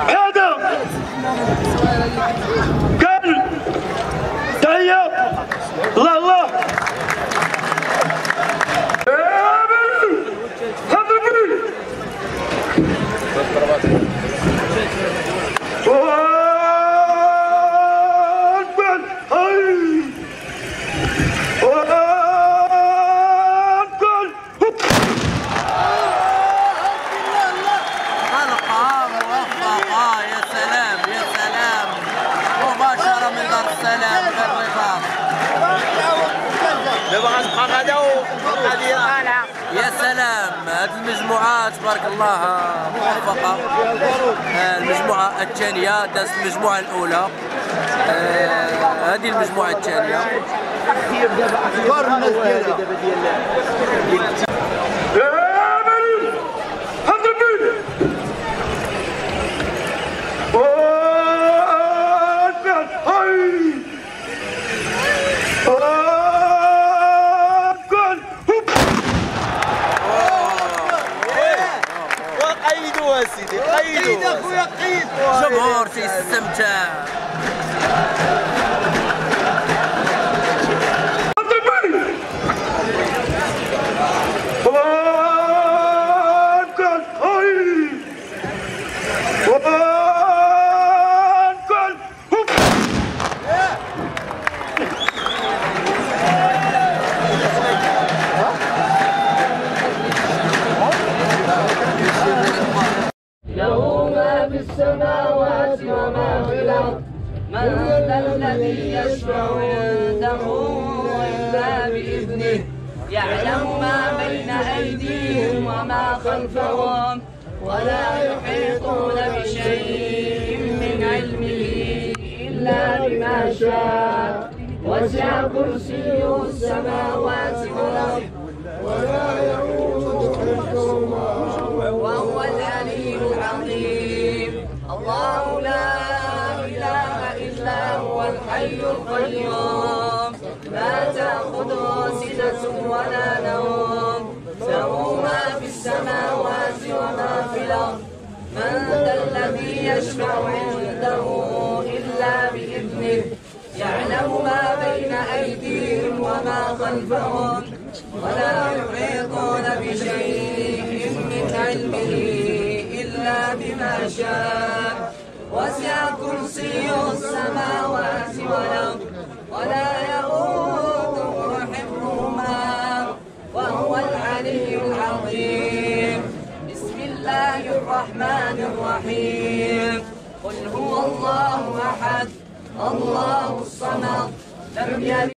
هذا كان تحية الله الله يا سلام. هذه المجموعة تبارك الله موفقة. المجموعة الثانية دازت المجموعة الأولى. هذه المجموعة الثانية. سيدي قيدوا اخويا قيد. الجمهور تيستمتع. السماوات وما في الأرض من ذا الذي يشفع عنده إلا بإذنه يعلم ما بين أيديهم وما خلفهم ولا يحيطون بشيء من علمه إلا بما شاء وسع كرسيه السماوات والأرض ولا يؤوده حفظهما وهو العلي العظيم. الله لا إله إلا هو الحي القيوم لا تأخذه سنة ولا نوم له ما في السماوات وما في الأرض من ذا الذي يشفع عنده إلا بإذنه يعلم ما بين أيديهم وما خلفهم ولا يحيطون بشيء من علمه إلا بما شاء وسع كرسيه السماوات والأرض ولا يؤوده حفظهما وهو العلي العظيم. بسم الله الرحمن الرحيم. قل هو الله أحد الله الصمد لم يلد